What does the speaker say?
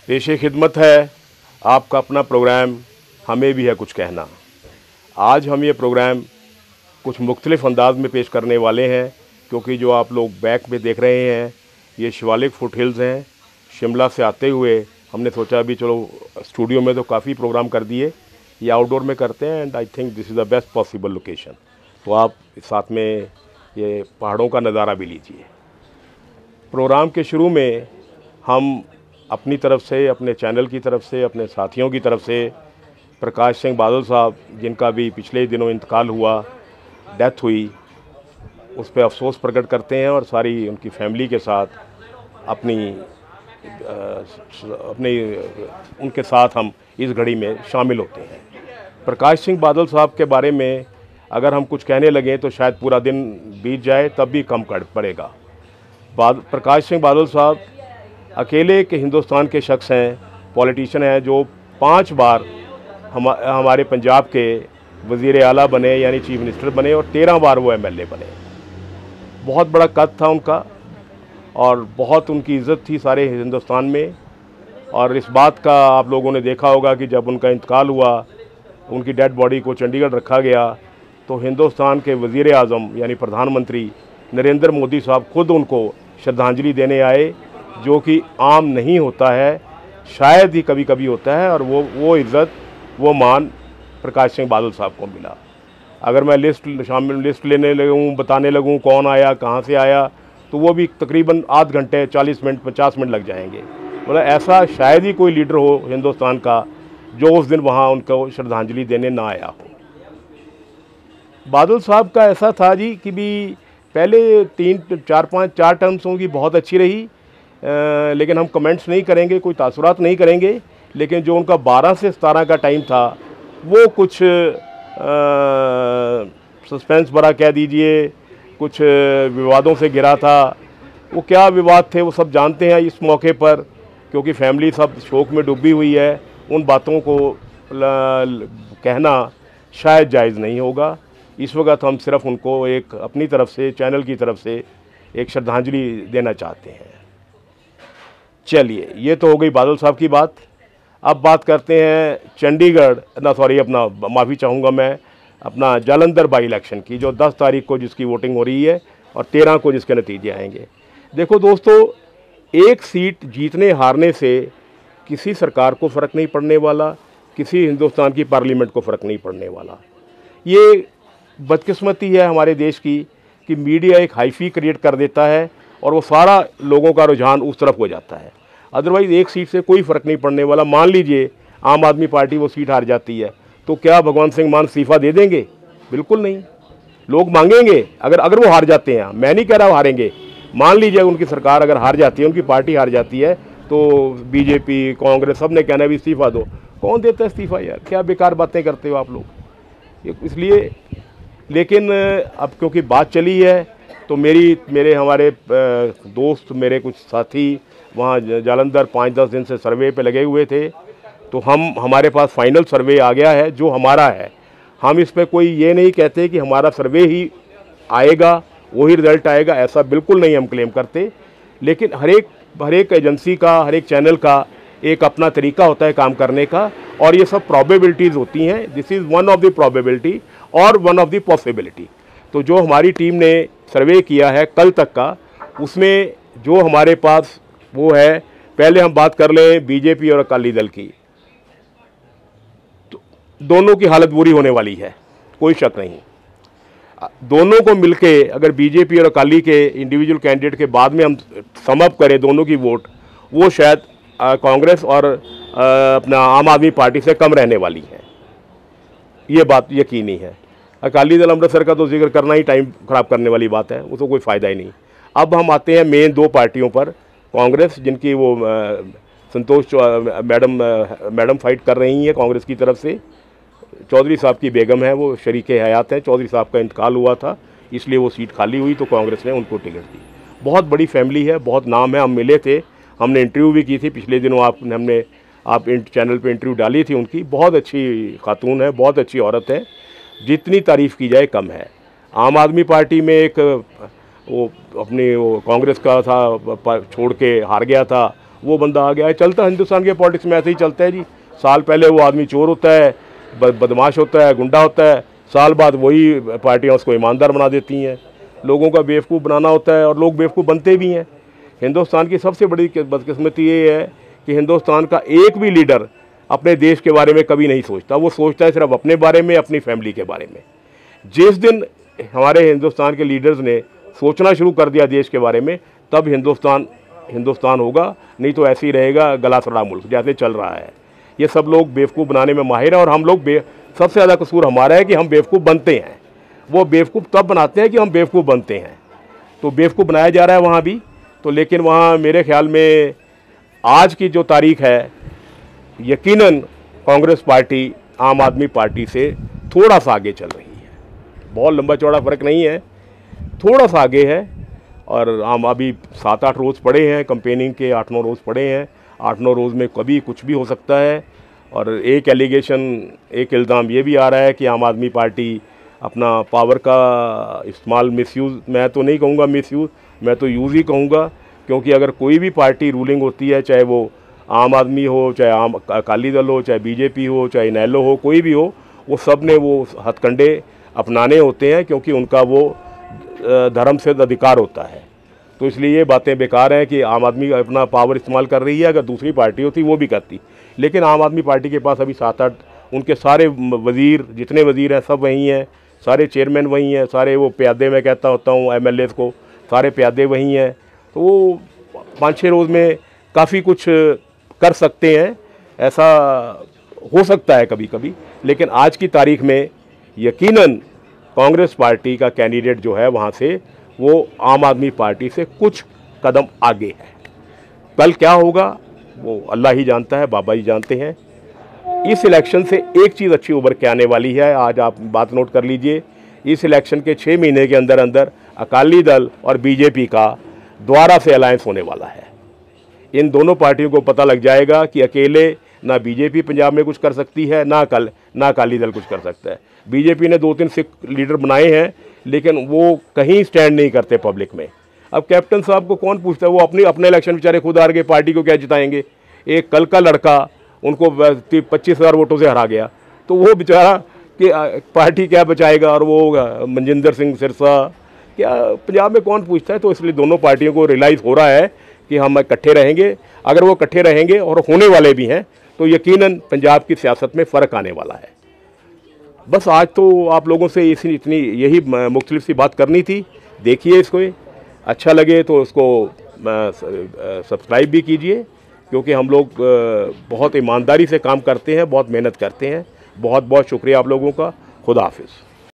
पेशे खिदमत है आपका अपना प्रोग्राम, हमें भी है कुछ कहना। आज हम ये प्रोग्राम कुछ मुख्तलिफ अंदाज में पेश करने वाले हैं, क्योंकि जो आप लोग बैक में देख रहे हैं ये शिवालिक फुट हिल्स हैं। शिमला से आते हुए हमने सोचा अभी चलो स्टूडियो में तो काफ़ी प्रोग्राम कर दिए, ये आउटडोर में करते हैं and I think this is the best possible location. तो आप साथ में ये पहाड़ों का नज़ारा भी लीजिए। प्रोग्राम के शुरू में हम अपनी तरफ से, अपने चैनल की तरफ से, अपने साथियों की तरफ से प्रकाश सिंह बादल साहब, जिनका भी पिछले दिनों इंतकाल हुआ, डेथ हुई, उस पर अफसोस प्रकट करते हैं और सारी उनकी फैमिली के साथ उनके साथ हम इस घड़ी में शामिल होते हैं। प्रकाश सिंह बादल साहब के बारे में अगर हम कुछ कहने लगें तो शायद पूरा दिन बीत जाए, तब भी कम पड़ेगा। प्रकाश सिंह बादल साहब अकेले के हिंदुस्तान के शख्स हैं, पॉलिटिशियन हैं, जो 5 बार हमारे पंजाब के वज़ीर आला बने, यानी चीफ मिनिस्टर बने, और 13 बार वो MLA बने। बहुत बड़ा कद था उनका और बहुत उनकी इज़्ज़त थी सारे हिंदुस्तान में। और इस बात का आप लोगों ने देखा होगा कि जब उनका इंतकाल हुआ, उनकी डेड बॉडी को चंडीगढ़ रखा गया, तो हिंदुस्तान के वज़ीर आज़म यानी प्रधानमंत्री नरेंद्र मोदी साहब खुद उनको श्रद्धांजलि देने आए, जो कि आम नहीं होता है, शायद ही कभी कभी होता है। और वो इज़्ज़त, वो मान प्रकाश सिंह बादल साहब को मिला। अगर मैं लिस्ट लेने लगूँ, बताने लगूँ कौन आया, कहाँ से आया, तो वो भी तकरीबन आध घंटे, 40 मिनट, 50 मिनट लग जाएंगे। मतलब ऐसा शायद ही कोई लीडर हो हिंदुस्तान का जो उस दिन वहाँ उनको श्रद्धांजलि देने ना आया हो। बादल साहब का ऐसा था जी कि भी पहले 4 टर्म्स उनकी बहुत अच्छी रही, लेकिन हम कमेंट्स नहीं करेंगे, कोई तासुरात नहीं करेंगे। लेकिन जो उनका 12 से 17 का टाइम था, वो कुछ सस्पेंस भरा कह दीजिए, कुछ विवादों से घिरा था। वो क्या विवाद थे वो सब जानते हैं इस मौके पर, क्योंकि फैमिली सब शोक में डूबी हुई है। उन बातों को कहना शायद जायज़ नहीं होगा। इस वक्त हम सिर्फ उनको एक अपनी तरफ से, चैनल की तरफ से एक श्रद्धांजलि देना चाहते हैं। चलिए, ये तो हो गई बादल साहब की बात। अब बात करते हैं चंडीगढ़, माफ़ी चाहूँगा मैं, अपना जालंधर बाई इलेक्शन की, जो 10 तारीख को जिसकी वोटिंग हो रही है और 13 को जिसके नतीजे आएंगे। देखो दोस्तों, एक सीट जीतने हारने से किसी सरकार को फ़र्क नहीं पड़ने वाला, किसी हिंदुस्तान की पार्लियामेंट को फ़र्क नहीं पड़ने वाला। ये बदकिस्मती है हमारे देश की कि मीडिया एक हाईफी क्रिएट कर देता है और वो सारा लोगों का रुझान उस तरफ हो जाता है। अदरवाइज़ एक सीट से कोई फ़र्क नहीं पड़ने वाला। मान लीजिए आम आदमी पार्टी वो सीट हार जाती है, तो क्या भगवंत सिंह मान इस्तीफ़ा दे देंगे? बिल्कुल नहीं। लोग मांगेंगे अगर वो हार जाते हैं। मैं नहीं कह रहा वो हारेंगे। मान लीजिए उनकी सरकार अगर हार जाती है, उनकी पार्टी हार जाती है, तो बीजेपी, कांग्रेस सब ने कहना है भी इस्तीफ़ा दो। कौन देता है इस्तीफ़ा यार? क्या बेकार बातें करते हो आप लोग। इसलिए, लेकिन अब क्योंकि बात चली है, तो हमारे दोस्त, मेरे कुछ साथी वहाँ जालंधर 5-10 दिन से सर्वे पे लगे हुए थे, तो हमारे पास फाइनल सर्वे आ गया है जो हमारा है। हम इस पे कोई ये नहीं कहते कि हमारा सर्वे ही आएगा, वही रिज़ल्ट आएगा, ऐसा बिल्कुल नहीं हम क्लेम करते। लेकिन हर एक एजेंसी का, हर एक चैनल का एक अपना तरीका होता है काम करने का, और ये सब प्रोबेबिलिटीज़ होती हैं। This is one of the probability और वन ऑफ द पॉसिबिलिटी। तो जो हमारी टीम ने सर्वे किया है कल तक का, उसमें जो हमारे पास वो है, पहले हम बात कर लें बीजेपी और अकाली दल की, तो दोनों की हालत बुरी होने वाली है, कोई शक नहीं। दोनों को मिलके अगर बीजेपी और अकाली के इंडिविजुअल कैंडिडेट के बाद में हम सम अप करें दोनों की वोट, वो शायद कांग्रेस और अपना आम आदमी पार्टी से कम रहने वाली है। ये बात यकीनी है। अकाली दल अमृतसर का तो जिक्र करना ही टाइम ख़राब करने वाली बात है, वो तो कोई फ़ायदा ही नहीं। अब हम आते हैं मेन 2 पार्टियों पर। कांग्रेस, जिनकी वो संतोष मैडम फाइट कर रही हैं कांग्रेस की तरफ से, चौधरी साहब की बेगम है, वो शरीके हयात हैं। चौधरी साहब का इंतकाल हुआ था, इसलिए वो सीट खाली हुई, तो कांग्रेस ने उनको टिकट दी। बहुत बड़ी फैमिली है, बहुत नाम है। हम मिले थे, हमने इंटरव्यू भी की थी पिछले दिनों। आप चैनल पे इंटरव्यू डाली थी उनकी। बहुत अच्छी खातून है, बहुत अच्छी औरत है, जितनी तारीफ़ की जाए कम है। आम आदमी पार्टी में एक वो कांग्रेस का था, छोड़ के हार गया था, वो बंदा आ गया है। चलता हिंदुस्तान के पॉलिटिक्स में ऐसे ही चलता है जी। साल पहले वो आदमी चोर होता है, बदमाश होता है, गुंडा होता है, साल बाद वही पार्टियाँ उसको ईमानदार बना देती हैं। लोगों का बेवकूफ़ बनाना होता है और लोग बेवकूफ़ बनते भी हैं। हिंदुस्तान की सबसे बड़ी बदकिस्मती ये है कि हिंदुस्तान का एक भी लीडर अपने देश के बारे में कभी नहीं सोचता। वो सोचता है सिर्फ अपने बारे में, अपनी फैमिली के बारे में। जिस दिन हमारे हिंदुस्तान के लीडर्स ने सोचना शुरू कर दिया देश के बारे में, तब हिंदुस्तान होगा, नहीं तो ऐसे ही रहेगा गला सड़ा मुल्क जैसे चल रहा है। ये सब लोग बेवकूफ़ बनाने में माहिर है और हम लोग सबसे ज़्यादा कसूर हमारा है कि हम बेवकूफ़ बनते हैं। वो बेवकूफ़ तब बनाते हैं कि हम बेवकूफ़ बनते हैं। तो बेवकूफ़ बनाया जा रहा है वहाँ भी। तो लेकिन वहाँ मेरे ख्याल में आज की जो तारीख है, यकीनन कांग्रेस पार्टी आम आदमी पार्टी से थोड़ा सा आगे चल रही है। बहुत लंबा चौड़ा फ़र्क नहीं है, थोड़ा सा आगे है। और हम अभी 7-8 रोज़ पड़े हैं कंपेनिंग के, 8-9 रोज़ पड़े हैं। 8-9 रोज़ में कभी कुछ भी हो सकता है। और एक इल्ज़ाम ये भी आ रहा है कि आम आदमी पार्टी अपना पावर का इस्तेमाल मिसयूज़, मैं तो नहीं कहूँगा मिसयूज़, मैं तो यूज़ ही कहूँगा। क्योंकि अगर कोई भी पार्टी रूलिंग होती है, चाहे वो आम आदमी हो, चाहे अकाली दल हो, चाहे बीजेपी हो, चाहे इनेलो हो, कोई भी हो, वो सब ने वो हथकंडे अपनाने होते हैं क्योंकि उनका वो धर्म से अधिकार होता है। तो इसलिए ये बातें बेकार हैं कि आम आदमी अपना पावर इस्तेमाल कर रही है। अगर दूसरी पार्टी होती वो भी करती। लेकिन आम आदमी पार्टी के पास अभी 7-8, उनके सारे वज़ीर, जितने वज़ीर हैं सब वहीं हैं, सारे चेयरमैन वहीं हैं, सारे वो प्यादे मैं कहता होता हूँ MLAs को, सारे प्यादे वहीं हैं। तो वो 5-6 रोज़ में काफ़ी कुछ कर सकते हैं, ऐसा हो सकता है कभी कभी। लेकिन आज की तारीख में यकीनन कांग्रेस पार्टी का कैंडिडेट जो है वहाँ से वो आम आदमी पार्टी से कुछ कदम आगे है। कल क्या होगा वो अल्लाह ही जानता है, बाबा ही जानते हैं। इस इलेक्शन से एक चीज़ अच्छी उभर के आने वाली है, आज आप बात नोट कर लीजिए। इस इलेक्शन के 6 महीने के अंदर अंदर अकाली दल और बीजेपी का दोबारा से अलायंस होने वाला है। इन दोनों पार्टियों को पता लग जाएगा कि अकेले ना बीजेपी पंजाब में कुछ कर सकती है, ना अकाली दल कुछ कर सकता है। बीजेपी ने 2-3 सिख लीडर बनाए हैं, लेकिन वो कहीं स्टैंड नहीं करते पब्लिक में। अब कैप्टन साहब को कौन पूछता है, वो अपने इलेक्शन बेचारे खुद हार गए, पार्टी को क्या जिताएंगे। एक कल का लड़का उनको 25,000 वोटों से हरा गया, तो वो बेचारा कि पार्टी क्या बचाएगा। और वो मनजिंदर सिंह सिरसा क्या पंजाब में कौन पूछता है। तो इसलिए दोनों पार्टियों को रियलाइज़ हो रहा है कि हम इकट्ठे रहेंगे। अगर वो इकट्ठे रहेंगे और होने वाले भी हैं तो यकीनन पंजाब की सियासत में फ़र्क आने वाला है। बस आज तो आप लोगों से यही मुख्तलिफ सी बात करनी थी। देखिए इसको, अच्छा लगे तो उसको सब्सक्राइब भी कीजिए, क्योंकि हम लोग बहुत ईमानदारी से काम करते हैं, बहुत मेहनत करते हैं। बहुत बहुत शुक्रिया आप लोगों का। खुदा हाफिज़।